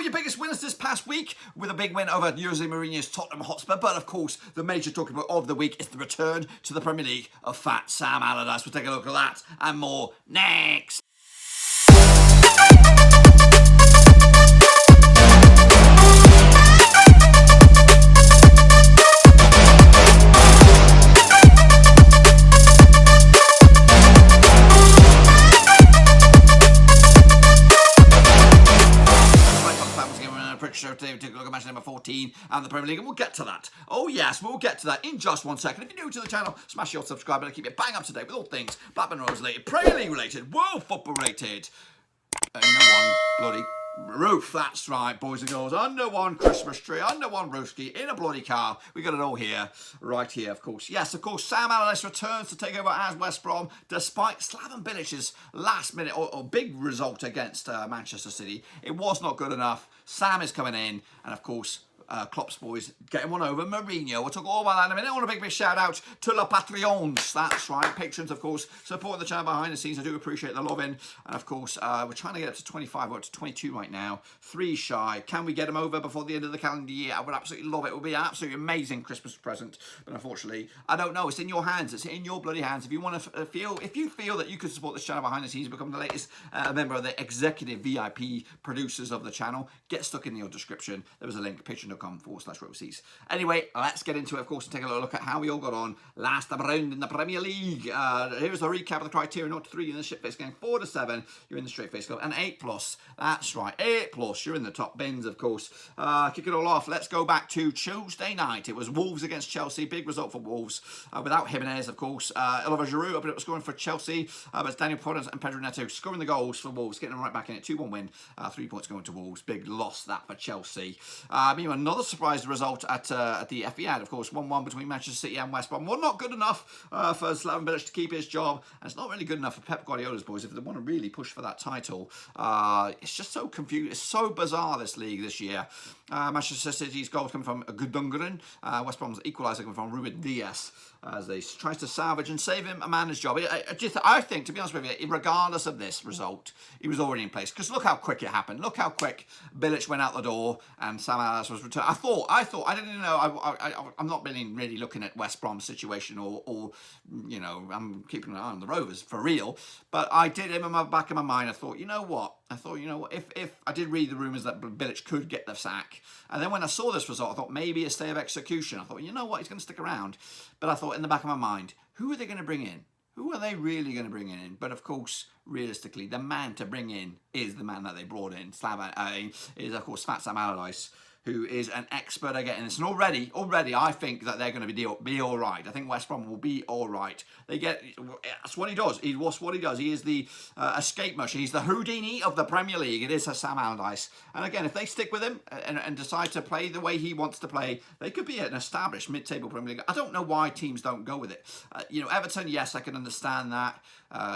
your biggest winners this past week with a big win over Jose Mourinho's Tottenham Hotspur. But of course, the major talking point of the week is the return to the Premier League of Fat Sam Allardyce. We'll take a look at that and more next. Show today. We take a look at match number 14 and the Premier League, and we'll get to that. Oh yes, we'll get to that in just 1 second. If you're new to the channel, smash your subscribe button to keep you bang up to date with all things Blackburn Rovers related, Premier League related, World Football related. Under one bloody roof, that's right, boys and girls. Under one Christmas tree, under one roofski, in a bloody car. We got it all here, right here, of course. Yes, of course, Sam Allardyce returns to take over as West Brom, despite Slaven Bilic's last minute or big result against Manchester City. It was not good enough. Sam is coming in, and of course, Klopp's boys getting one over Mourinho. We'll talk all about that in a minute. I want a big shout out to La Patreons. That's right, patrons, of course, supporting the channel behind the scenes. I do appreciate the loving. And of course, we're trying to get up to 25. We're up to 22 right now. 3 shy. Can we get them over before the end of the calendar year? I would absolutely love it. It would be an absolutely amazing Christmas present. But unfortunately, I don't know. It's in your hands. It's in your bloody hands. If you want to if you feel that you could support this channel behind the scenes, become the latest member of the executive VIP producers of the channel, get stuck in the description. There was a link, patreon.com/roseseas. Anyway, let's get into it, of course, and take a look at how we all got on last round in the Premier League. Here's a recap of the criteria. 0-3 in the shit-face game, 4-7 you're in the straight-face club, and 8+. That's right, 8+. You're in the top bins, of course. Kick it all off. Let's go back to Tuesday night. It was Wolves against Chelsea. Big result for Wolves. Without Jimenez, of course. Oliver Giroud up scoring for Chelsea. But it's Daniel Podence and Pedro Neto scoring the goals for Wolves, getting them right back in it. 2-1 win. 3 points going to Wolves. Big loss that for Chelsea. Another surprise result at the Etihad, of course, 1-1 between Manchester City and West Brom. Well, not good enough for Slaven Bilic to keep his job, and it's not really good enough for Pep Guardiola's boys if they want to really push for that title. It's just so confused. It's so bizarre, this league this year. Manchester City's goals coming from Gudungren. West Brom's equaliser coming from Ruben Diaz, as they tries to salvage and save him a manager's job. I think, to be honest with you, regardless of this result, he was already in place. Because look how quick it happened. Look how quick Bilic went out the door and Sam Allardyce was returned. I didn't know. I'm not really looking at West Brom's situation or you know, I'm keeping an eye on the Rovers for real. But I did, in the back of my mind, I thought, you know what? If I did read the rumours that Bilic could get the sack, and then when I saw this result, I thought maybe a stay of execution. I thought, you know what, he's going to stick around. But I thought in the back of my mind, who are they going to bring in? Who are they really going to bring in? But of course, realistically, the man to bring in is the man that they brought in. Is of course Fat Sam Allardyce, who is an expert at getting this. And already, I think that they're going to be all right. I think West Brom will be all right. That's what he does. That's what he does. He is the escape machine. He's the Houdini of the Premier League. It is Sam Allardyce. And again, if they stick with him and decide to play the way he wants to play, they could be an established mid-table Premier League. I don't know why teams don't go with it. Everton, yes, I can understand that.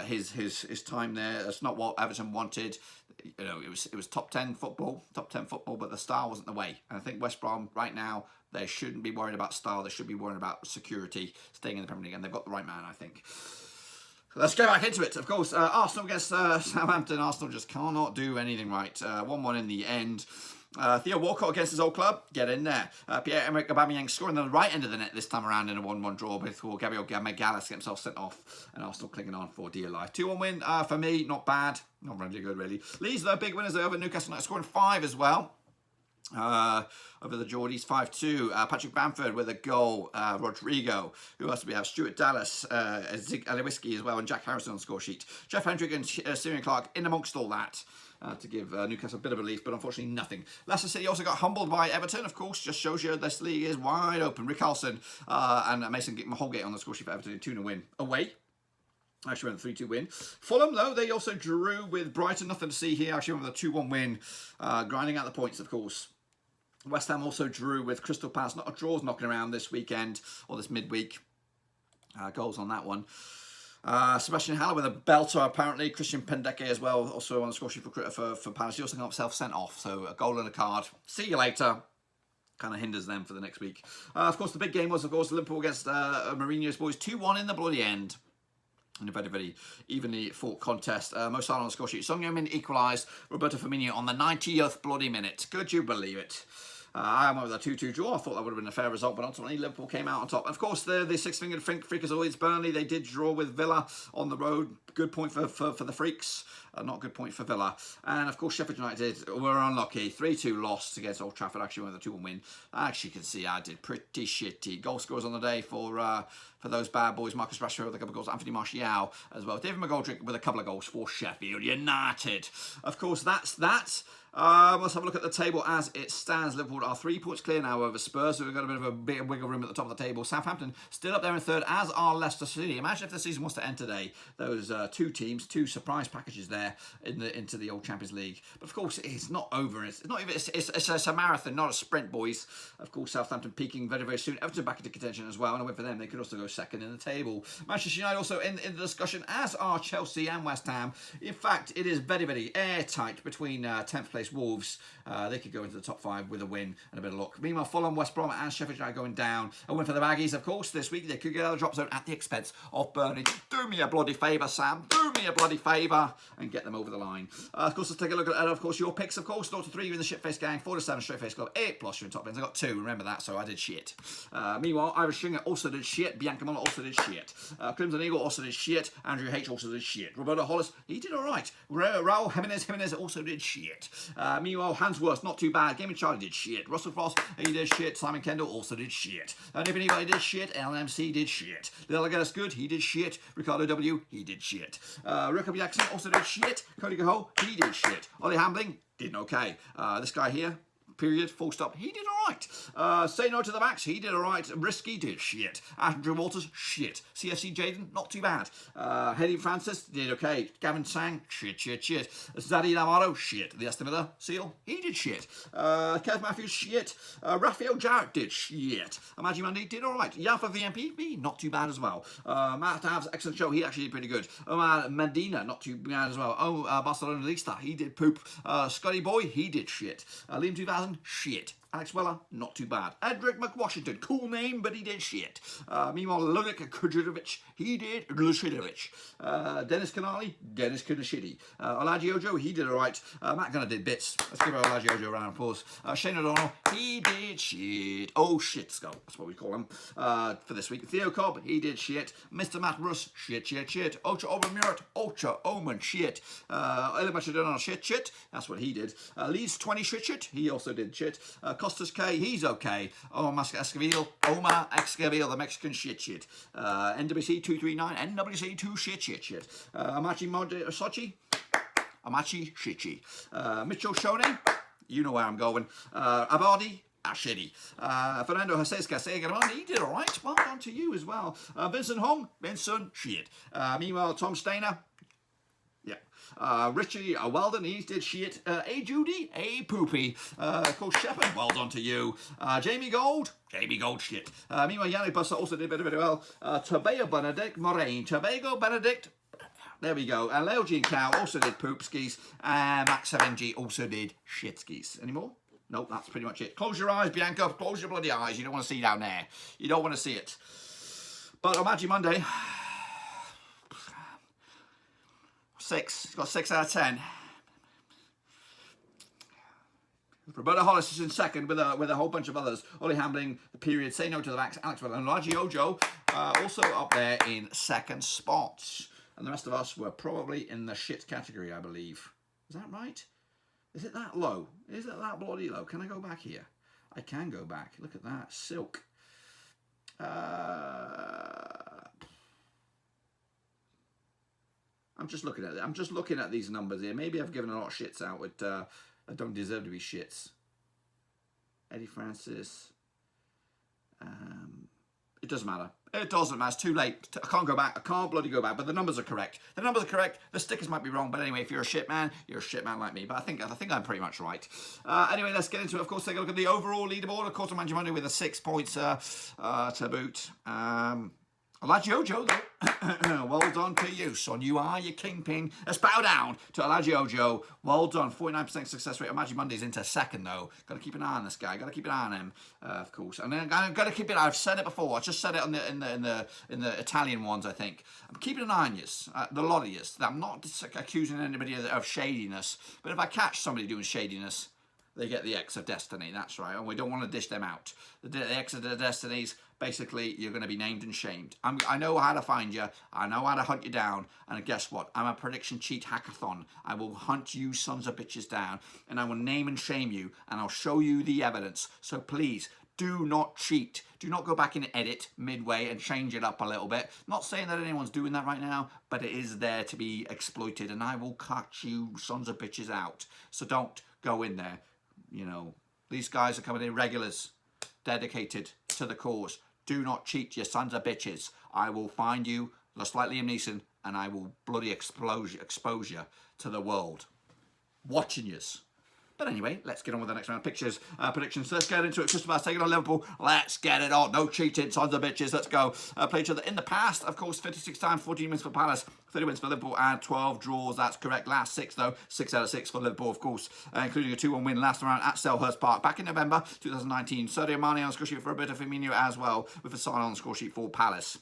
His time there, that's not what Everton wanted. It was top 10 football, but the style wasn't the way. And I think West Brom right now, they shouldn't be worried about style. They should be worried about security, staying in the Premier League, and they've got the right man, I think. So let's go back into it. Of course, Arsenal against Southampton. Arsenal just cannot do anything right. 1-1 in the end. Theo Walcott against his old club, get in there. Pierre-Emerick Aubameyang scoring on the right end of the net this time around in a 1-1 draw before Gabriel Magalhaes get himself sent off, and Arsenal clinging on for dear life. 2-1 win for me, not bad, not really good really. Leeds, though, big winners over Newcastle United, scoring 5 as well. Over the Geordies, 5-2. Patrick Bamford with a goal. Rodrigo, who else do we have? Stuart Dallas, Zig Alewiski as well, and Jack Harrison on the score sheet. Jeff Hendrick and Syrian Clark in amongst all that. To give Newcastle a bit of relief, but unfortunately nothing. Leicester City also got humbled by Everton, of course, just shows you this league is wide open. Rick Carlson and Mason Holgate on the score sheet for Everton, 2-0 win away. Actually went a 3-2 win. Fulham, though, they also drew with Brighton. Nothing to see here. Actually went with a 2-1 win, grinding out the points, of course. West Ham also drew with Crystal Palace. Not a draw's knocking around this weekend, or this midweek. Goals on that one. Sebastian Haller with a belter, apparently. Christian Pendeke as well, also on the score sheet for Palace. He also got himself sent off, so a goal and a card. See you later. Kind of hinders them for the next week. Of course, the big game was, of course, Liverpool against Mourinho's boys. 2-1 in the bloody end. in a very, very evenly fought contest. Mo Salah on the score sheet. Son Heung-min equalised. Roberto Firmino on the 90th bloody minute. Could you believe it? I went with a 2-2 draw. I thought that would have been a fair result, but ultimately Liverpool came out on top. And of course, the six-fingered freak as always, Burnley, they did draw with Villa on the road. Good point for the Freaks. Not good point for Villa. And of course, Sheffield United were unlucky. 3-2 lost against Old Trafford. Actually went with a 2-1 win. Actually, you can see I did pretty shitty. Goal scorers on the day for those bad boys. Marcus Rashford with a couple of goals. Anthony Martial as well. David McGoldrick with a couple of goals for Sheffield United. Of course, that's that. Let's have a look at the table as it stands. Liverpool are 3 points clear now over Spurs, so we've got a bit of wiggle room at the top of the table. Southampton still up there in third, as are Leicester City. Imagine if the season was to end today. Those two teams, two surprise packages there into the old Champions League. But of course, it's not over. It's not even. It's a marathon, not a sprint, boys. Of course, Southampton peaking very, very soon. Everton back into contention as well, and a win for them. They could also go second in the table. Manchester United also in the discussion, as are Chelsea and West Ham. In fact, it is very, very airtight between 10th place Wolves. They could go into the top 5 with a win and a bit of luck. Meanwhile, Fulham, West Brom and Sheffield United going down. A win for the Baggies, of course, this week. They could get out of the drop zone at the expense of Burnley. Do me a bloody favour, Sam. Do me a bloody favour and get them over the line. Of course, let's take a look at, of course, your picks, of course. 0-3, you're in the shit-face gang. 4-7, straight-face club. 8+, you're in top bins. I got 2, remember that, so I did shit. Meanwhile, Irish Stringer also did shit. Bianca Muller also did shit. Crimson Eagle also did shit. Andrew H also did shit. Roberto Hollis, he did all right. Raul Jimenez also did shit. Meanwhile, Hans Worst, not too bad. Gaming Charlie did shit. Russell Frost, he did shit. Simon Kendall also did shit. And if anybody did shit, LMC did shit. Delegatus Good, he did shit. Ricardo W, he did shit. Rick Jackson also did shit. Cody Gaho, he did shit. Ollie Hambling, did okay. This guy here, period, full stop, he did alright. Say No to the Max, he did alright. Risky did shit. Andrew Walters, shit. CFC Jaden, not too bad. Hedy Francis did okay. Gavin Sang, shit. Zadie Lamaro, shit. The Aston Villa Seal, he did shit. Kev Matthews, shit. Raphael Jarrett did shit. Amaji Mundy did alright. Yafa VMP, not too bad as well. Matt Dav's excellent show, he actually did pretty good. Omar Medina, not too bad as well. Barcelona Lista, he did poop. Scotty Boy, he did shit. Liam 2000, shit. Alex Weller, not too bad. Edric McWashington, cool name, but he did shit. Meanwhile, Ludik Kujirovic, he did Lushidovic. Dennis Canali, Dennis Kunashidi. Olaji Ojo, he did alright. Matt Gunner did bits. Let's give Olaji Ojo a round of applause. Shane O'Donnell, he did shit. Oh, shit skull, that's what we call him for this week. Theo Cobb, he did shit. Mr. Matt Russ, shit. Ocha Obermurat, Ocha Omen, shit. Elimacha Donald, shit. That's what he did. Leeds 20, shit. He also did shit. Costas K, he's okay. Omar Escabil, the Mexican shit. NWC 239, NWC 2 shit. Amachi Sochi, Amachi shitty. Mitchell Shone, you know where I'm going. Abadi, shitty. Fernando Joseska Segaran, he did alright. Well done to you as well. Vincent Hong, Vincent, shit. Meanwhile, Tom Stainer, Richie Weldon, he did shit. A Judy, a poopy. Of course, Shepard, well done to you. Jamie Gold, shit. Meanwhile, Yannick Buster also did very, very well. Tobago Benedict, there we go. Leo Jean Cow also did poop skis. And Max 7G also did shit skis. Any more? Nope, that's pretty much it. Close your eyes, Bianca. Close your bloody eyes. You don't want to see down there. You don't want to see it. But on Magic Monday, 6. He's got 6 out of 10. Roberto Hollis is in second with a whole bunch of others. Ollie Hambling, the period, Say No to the Max, Alex Weller, and Raji Ojo also up there in second spots. And the rest of us were probably in the shit category, I believe. Is that right? Is it that low? Is it that bloody low? Can I go back here? I can go back. Look at that. Silk. I'm just looking at it. I'm just looking at these numbers here. Maybe I've given a lot of shits out that don't deserve to be shits. Eddie Francis. It doesn't matter. It doesn't matter. It's too late. I can't go back. I can't bloody go back. But the numbers are correct. The numbers are correct. The stickers might be wrong. But anyway, if you're a shit man, you're a shit man like me. But I think I'm pretty much right. Anyway, let's get into it. Of course, take a look at the overall leaderboard. Of course, Manchester Monday with a 6 points to boot. Jojo, though, well done to you, son. You are your kingpin. Let's bow down to Jojo. Well done. 49% success rate. Imagine Monday's into second, though. Got to keep an eye on this guy. Got to keep an eye on him, of course. And then I've got to keep it. I've said it before. I just said it in the Italian ones. I think I'm keeping an eye on you, the lot of you. I'm not accusing anybody of shadiness, but if I catch somebody doing shadiness, they get the X of Destiny. That's right, and we don't want to dish them out. The X of the Destinies. Basically, you're going to be named and shamed. I know how to find you. I know how to hunt you down. And guess what? I'm a prediction cheat hackathon. I will hunt you sons of bitches down. And I will name and shame you. And I'll show you the evidence. So please, do not cheat. Do not go back and edit midway and change it up a little bit. Not saying that anyone's doing that right now, but it is there to be exploited. And I will cut you sons of bitches out. So don't go in there. You know, these guys are coming in regulars, dedicated to the cause. Do not cheat, you sons of bitches. I will find you, just like Liam Neeson, and I will bloody expose you to the world. Watching yous. But anyway, let's get on with the next round of pictures, predictions. Let's get into it. Crystal Palace taking on Liverpool. Let's get it on. No cheating, sons of bitches. Let's go. Play each other in the past, of course, 56 times, 14 wins for Palace, 30 wins for Liverpool, and 12 draws. That's correct. Last 6, though. 6 out of 6 for Liverpool, of course, including a 2-1 win last round at Selhurst Park back in November 2019. Sadio Mane on the score sheet for a bit of Firmino as well, with a sign on the score sheet for Palace.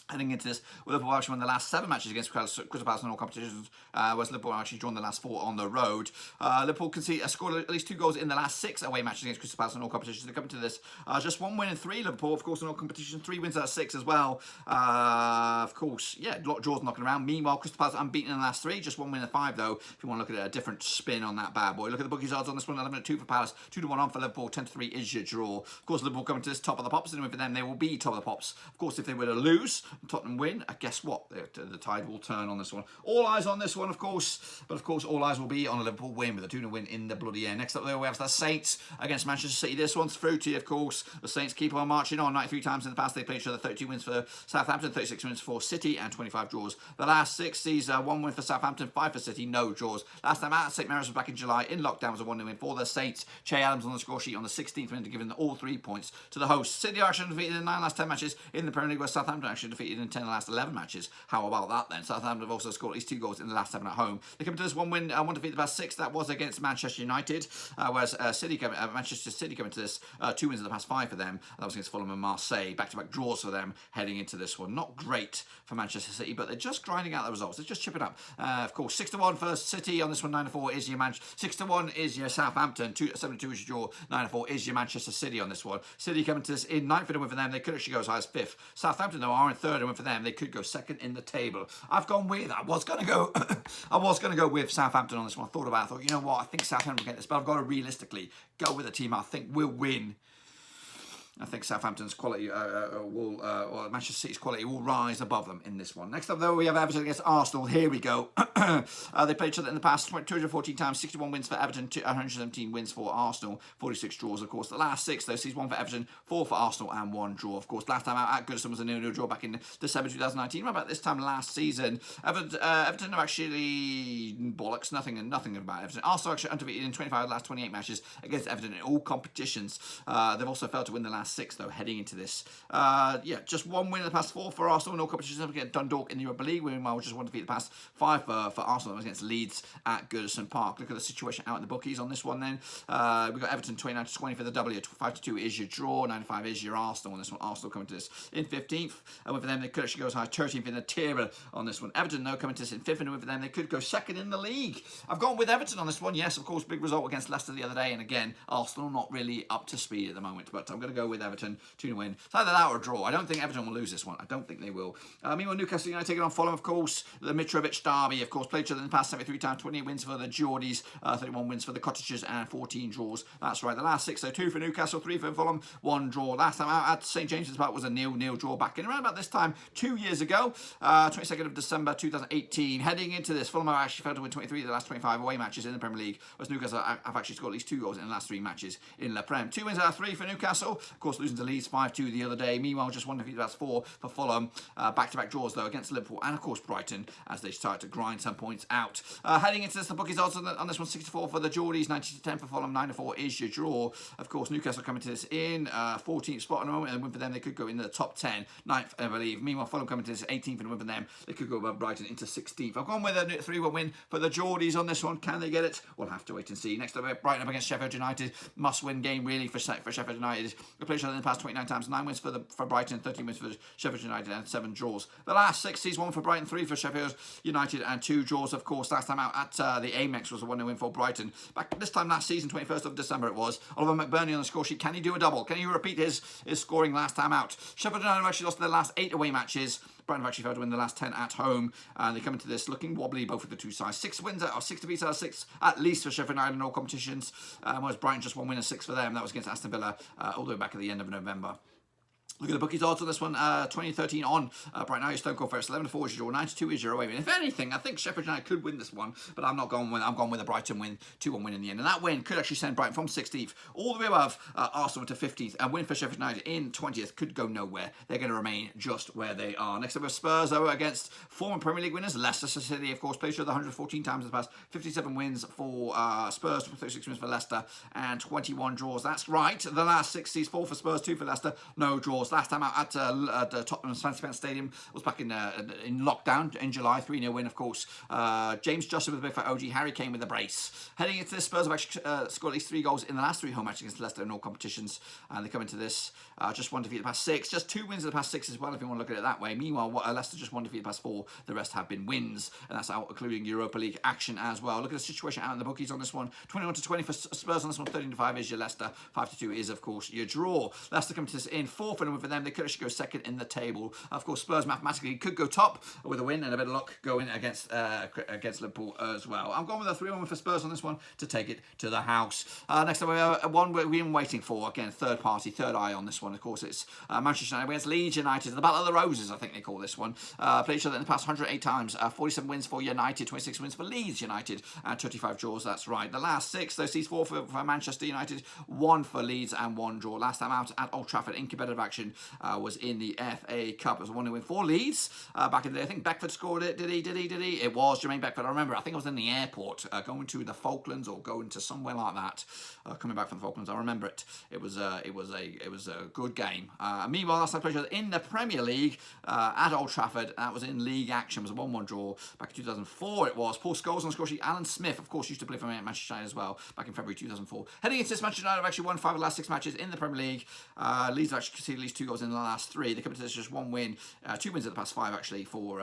Heading into this, Liverpool actually won the last 7 matches against Crystal Palace in all competitions, whereas Liverpool actually drawn the last 4 on the road. Liverpool scored at least 2 goals in the last 6 away matches against Crystal Palace in all competitions. They're coming to this, just 1 win in 3, Liverpool, of course, in all competitions, 3 wins out of 6 as well. Of course, yeah, a lot of draws knocking around. Meanwhile, Crystal Palace unbeaten in the last 3, just 1 win in 5, though, if you want to look at a different spin on that bad boy. Look at the bookies odds on this one, 11-2 for Palace, 2-1 on for Liverpool, 10-3 is your draw. Of course, Liverpool coming to this top of the pops, and for them, they will be top of the pops. Of course, if they were to lose, Tottenham win, guess what? The tide will turn on this one. All eyes on this one, of course. But, of course, all eyes will be on a Liverpool win with a 2-0 win in the bloody air. Next up, there we have the Saints against Manchester City. This one's fruity, of course. The Saints keep on marching on. 93 times in the past, they played each other. 32 wins for Southampton, 36 wins for City, and 25 draws. The last 6 sees 1 win for Southampton, 5 for City, no draws. Last time out, St Mary's was back in July. In lockdown was a 1-0 win for the Saints. Che Adams on the score sheet on the 16th minute, giving all 3 points to the hosts. City are actually defeated in 9 last 10 matches in the Premier League, where Southampton actually defeated in 10 of the last 11 matches. How about that then? Southampton have also scored at least 2 goals in the last 7 at home. They come to this 1 win, 1 defeat the past 6. That was against Manchester United, whereas Manchester City coming to this 2 wins in the past 5 for them. That was against Fulham and Marseille. Back-to-back draws for them heading into this one. Not great for Manchester City, but they're just grinding out the results. They're just chipping up. Of course, 6-1 for City on this one. 9-4 is your 6-1 is your Southampton. 7-2 is your draw. 9-4 is your Manchester City on this one. City coming to this in 9th in a win for them. They could actually go as high as 5th. Southampton, though, are in 3rd and win for them. They could go 2nd in the table. I've gone with. I was going to go with Southampton on this one. I thought, you know what? I think Southampton will get this, but I've got to realistically go with a team I think will win. I think Southampton's quality or Manchester City's quality will rise above them in this one. Next up, though, we have Everton against Arsenal. Here we go. They played each other in the past 214 times, 61 wins for Everton, 117 wins for Arsenal, 46 draws, of course. The last 6, though, sees 1 for Everton, 4 for Arsenal, and 1 draw. Of course, last time out at Goodison was a 0-0 draw back in December 2019. About this time last season, Everton have actually bollocks, nothing about Everton. Arsenal actually undefeated in 25 of the last 28 matches against Everton in all competitions. They've also failed to win the last 6, though, heading into this. Just 1 win in the past 4 for Arsenal in all competitions. Against Dundalk in the Europa League, meanwhile, just 1 defeat in the past 5 for Arsenal against Leeds at Goodison Park. Look at the situation out in the bookies on this one then. We've got Everton 29-20 for the W, 5-2 is your draw, 95 is your Arsenal on this one. Arsenal coming to this in 15th, and for them they could actually go as high as 13th in the table on this one. Everton, though, coming to this in 5th, and for them they could go 2nd in the league. I've gone with Everton on this one. Yes, of course, big result against Leicester the other day, and again, Arsenal not really up to speed at the moment, but I'm going to go with Everton. 2-0 win. It's either that or a draw. I don't think Everton will lose this one. I don't think they will. Meanwhile, Newcastle United taking on Fulham, of course. The Mitrovic derby, of course, played each other in the past 73 times, 28 wins for the Geordies, 31 wins for the Cottagers, and 14 draws. That's right. The last 6, so 2 for Newcastle, 3 for Fulham, 1 draw. Last time out at St James's Park was a 0-0 draw back in around about this time 2 years ago, 22nd of December 2018. Heading into this, Fulham have actually failed to win 23 of the last 25 away matches in the Premier League, whereas Newcastle have actually scored at least 2 goals in the last 3 matches in La Prem. 2 wins out of 3 for Newcastle. Of course, losing to Leeds 5-2 the other day. Meanwhile, just one defeat, that's 4 for Fulham. Back-to-back draws, though, against Liverpool and, of course, Brighton, as they start to grind some points out. Heading into this, the bookies odds on this one, 64 for the Geordies, 90-10 for Fulham, 9-4 is your draw. Of course, Newcastle coming to this in 14th spot at the moment, and a win for them, they could go in the top 10, 9th, I believe. Meanwhile, Fulham coming to this 18th, and a win for them, they could go above Brighton into 16th. I've gone with a 3-1 win for the Geordies on this one. Can they get it? We'll have to wait and see. Next up, Brighton up against Sheffield United. Must-win game, really, for Sheffield United. They played each other in the past 29 times, 9 wins for Brighton, 13 wins for Sheffield United, and 7 draws. The last 6 sees 1 for Brighton, 3 for Sheffield United, and 2 draws, of course. Last time out at the Amex was the 1-0 win for Brighton. Back this time last season, 21st of December it was. Oliver McBurney on the score sheet. Can he do a double? Can he repeat his scoring last time out? Sheffield United have actually lost their last 8 away matches. Brighton have actually failed to win the last 10 at home. They come into this looking wobbly, both of the two sides. 6 wins, or 6 defeats out of 6, at least for Sheffield United in all competitions. Whereas Brighton just 1 win and 6 for them. That was against Aston Villa all the way back at the end of November. Look at the bookies odds on this one, 2013 on. Right now, you're Stone Cold first. 11-4 is your draw, 92 is your away win. If anything, I think Sheffield United could win this one, but I'm not going with. I'm going with a Brighton win, 2-1 win in the end, and that win could actually send Brighton from 16th all the way above Arsenal to 15th. A win for Sheffield United in 20th could go nowhere. They're going to remain just where they are. Next up, we have Spurs though against former Premier League winners Leicester City. Of course, played each other 114 times in the past. 57 wins for Spurs, 36 wins for Leicester, and 21 draws. That's right. The last 6 sees 4 for Spurs, 2 for Leicester, no draws. Last time out at Tottenham's Fancy Pants Stadium was back in lockdown in July, 3-0 win, of course. James Justin with a big fat OG, Harry Kane with a brace. Heading into this, Spurs have actually scored at least 3 goals in the last 3 home matches against Leicester in all competitions, and they come into this just 1 defeat the past 6, just 2 wins in the past 6 as well, if you want to look at it that way. Meanwhile, Leicester just 1 defeat the past 4, the rest have been wins, and that's out including Europa League action as well. Look at the situation out in the bookies on this one, 21-20 for Spurs on this one, 13-5 is your Leicester, 5-2 is, of course, your draw. Leicester come to this in 4th and for them, they could actually go 2nd in the table. Of course, Spurs mathematically could go top with a win and a bit of luck going against Liverpool as well. I'm going with a 3-1 for Spurs on this one to take it to the house. Next up, we have one we've been waiting for. Again, third party, third eye on this one. Of course, it's Manchester United against Leeds United. The Battle of the Roses, I think they call this one. Played each other in the past 108 times. 47 wins for United, 26 wins for Leeds United, and 35 draws. That's right. The last 6, though, sees 4 for Manchester United, 1 for Leeds, and 1 draw. Last time out at Old Trafford in competitive action was in the FA Cup. It was a 1-0 win for Leeds back in the day. I think Beckford scored it. Did he? It was Jermaine Beckford. I remember. I think I was in the airport going to the Falklands or going to somewhere like that. Coming back from the Falklands, I remember it. It was a good game. Meanwhile, last time I played in the Premier League at Old Trafford. That was in league action. It was a 1-1 draw back in 2004. It was Paul Scholes on the score sheet. Alan Smith, of course, used to play for Manchester United as well back in February 2004. Heading into this, Manchester United have actually won 5 of the last 6 matches in the Premier League. Leeds have actually conceded at least 2 goals in the last 3. They come into this just 1 win, 2 wins in the past 5 actually for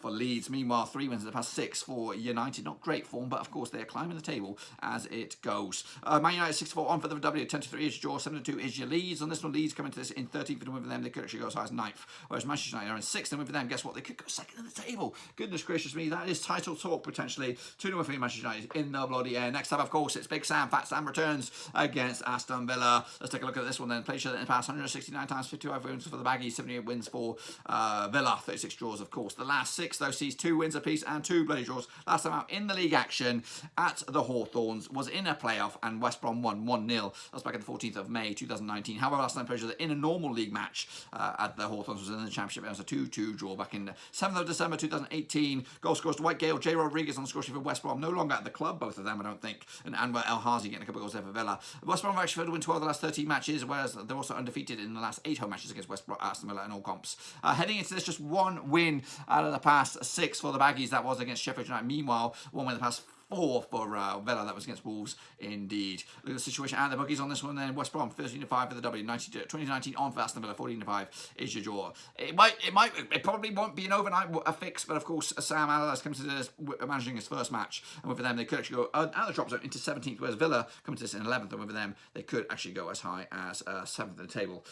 Leeds. Meanwhile, 3 wins in the past 6 for United. Not great form, but of course they are climbing the table as it goes. Man United 6-4 on for the W. 10-3 is your draw. 7-2 is your Leeds. On this one, Leeds coming to this in 13th and win for them. They could actually go as high as 9th. Whereas Manchester United are in 6th and win for them. Guess what? They could go 2nd in the table. Goodness gracious me, that is title talk potentially. 2-1 for Manchester United in the bloody air. Next up, of course, it's Big Sam. Fat Sam returns against Aston Villa. Let's take a look at this one then. Played each other in the past 169 times, 55 wins for the Baggies, 78 wins for Villa, 36 draws, of course. The last 6, though, sees 2 wins apiece and 2 bloody draws. Last time out in the league action at the Hawthorns was in a playoff, and West Brom won 1-0. That was back on the 14th of May 2019. However, last time played each other in a normal league match at the Hawthorns was in the Championship. It was a 2-2 draw back in 7th of December 2018. Goal scores Dwight Gale, Jay Rodriguez on the score sheet for West Brom. No longer at the club, both of them, I don't think. And Anwar El Hazi getting a couple of goals there for Villa. West Brom have actually failed to win 12 of the last 13 matches, whereas they're also undefeated in the last 8 home matches against West Brom, Aston Villa, and all comps. Heading into this, just 1 win out of the past 6 for the Baggies. That was against Sheffield United. Meanwhile, 1 win in the past 4 for Villa. That was against Wolves indeed. Look at the situation and the bookies on this one then. West Brom 13-5 for the W. 2019 on for Aston Villa. 14-5 is your draw. It probably won't be an overnight fix, but of course Sam Allardyce comes to this managing his first match, and with them they could actually go out of the drop zone into 17th, whereas Villa come to this in 11th, and with them they could actually go as high as 7th in the table.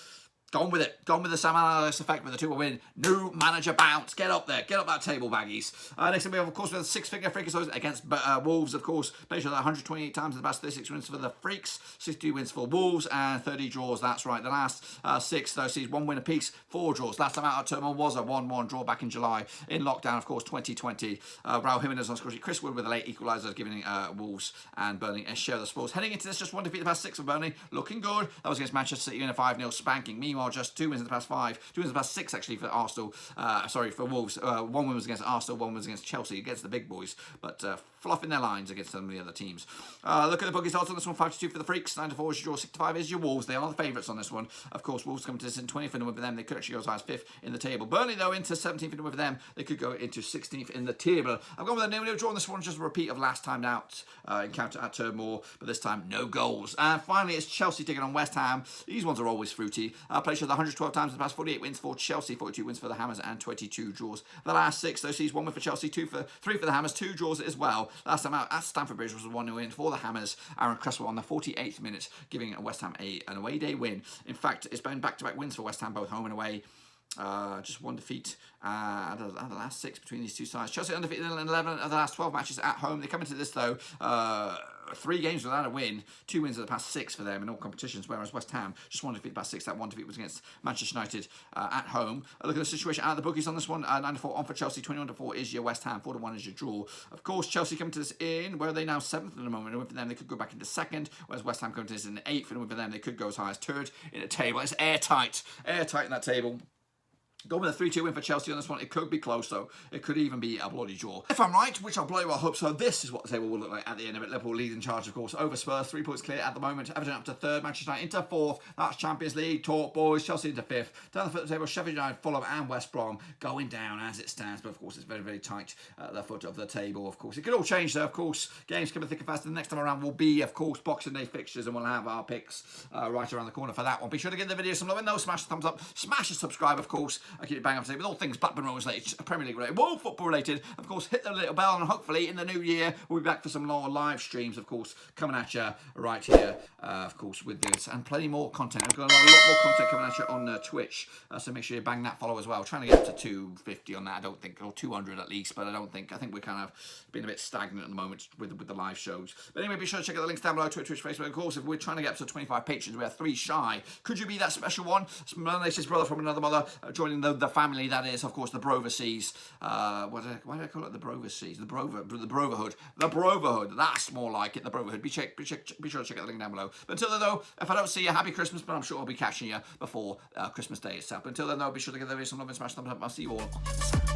Gone with it. Gone with the Sam Allardyce effect with a 2-1 win. New manager bounce. Get up there. Get up that table, baggies. Next up we have, of course, with a 6-figure Freakers against Wolves, of course. Make sure that 128 times in the past 36 wins for the Freaks, 62 wins for Wolves, and 30 draws. That's right. The last 6, though, sees 1 win apiece, 4 draws. Last time out of Tottenham was a 1-1 draw back in July in lockdown, of course, 2020. Raul Jimenez on scoring. Chris Wood with a late equaliser, giving Wolves and Burnley a share of the spoils. Heading into this, just 1 defeat in the past 6 for Burnley. Looking good. That was against Manchester City in a 5-0 spanking. Meanwhile, just 2 wins in the past 5, 2 wins in the past 6 actually for Arsenal. For Wolves. 1 win was against Arsenal, 1 was against Chelsea, against the big boys, but fluffing their lines against some of the other teams. Look at the bookies odds on this one: 5-2 for the Freaks, 9-4 is your draw, 6-5 is your Wolves. They are the favourites on this one. Of course, Wolves come to this in 20th in the win for them. They could actually go as high as 5th in the table. Burnley, though, into 17th in the win for them. They could go into 16th in the table. I've gone with a 0-0 draw on this one, just a repeat of last time out encounter at Turnmore, but this time no goals. And finally, it's Chelsea taking on West Ham. These ones are always fruity. Played the 112 times in the past, 48 wins for Chelsea, 42 wins for the Hammers, and 22 draws. The last 6, though, sees 1 win for Chelsea, 3 for the Hammers, 2 draws as well. Last time out at Stamford Bridge was a 1-0 win for the Hammers. Aaron Cresswell on the 48th minute, giving West Ham an away day win. In fact, it's been back-to-back wins for West Ham, both home and away. Just 1 defeat out of the last 6 between these two sides. Chelsea undefeated in 11 of the last 12 matches at home. They come into this, though, 3 games without a win, 2 wins of the past 6 for them in all competitions, whereas West Ham just 1 defeat the past 6. That 1 defeat was against Manchester United at home. Look at the situation out of the bookies on this one. 9-4 on for Chelsea, 21-4 is your West Ham, 4-1 is your draw. Of course, Chelsea come to this in, where are they now? 7th at the moment. And for them, they could go back into 2nd, whereas West Ham come to this in 8th, and for them, they could go as high as 3rd in the table. It's airtight in that table. Go with a 3-2 win for Chelsea on this one. It could be close, though. It could even be a bloody draw. If I'm right, which I bloody well hope so, this is what the table will look like at the end of it. Liverpool leads in charge, of course, over Spurs. 3 points clear at the moment. Everton up to 3rd. Manchester United into 4th. That's Champions League talk, boys. Chelsea into 5th. Down the foot of the table, Sheffield United, Fulham, and West Brom going down as it stands. But, of course, it's very, very tight at the foot of the table, of course. It could all change, though, of course. Games coming thick and fast. The next time around will be, of course, Boxing Day fixtures, and we'll have our picks right around the corner for that one. Be sure to give the video some love and smash the thumbs up. Smash the subscribe, of course. I keep it bang up to date with all things Blackburn Rovers related, Premier League related, World Football related. Of course, hit the little bell, and hopefully in the new year we'll be back for some more live streams, of course, coming at you right here, of course, with this and plenty more content. We've got a lot more content coming at you on Twitch, so make sure you bang that follow as well. Trying to get up to 250 on that, I don't think, or 200 at least, but I think we're kind of being a bit stagnant at the moment with the live shows. But anyway, be sure to check out the links down below, Twitch, Facebook. Of course, if we're trying to get up to 25 patrons, we are 3 shy. Could you be that special one? Latest brother from another mother, joining the family that is, of course, the Broverseas. Why do I call it the Broverseas? The Broverhood. The Broverhood. That's more like it. The Broverhood. Be sure to check out the link down below. But until then, though, if I don't see you, happy Christmas. But I'm sure I'll be catching you before Christmas Day itself. But until then, though, be sure to give the video some love and smash the thumbs up. I'll see you all.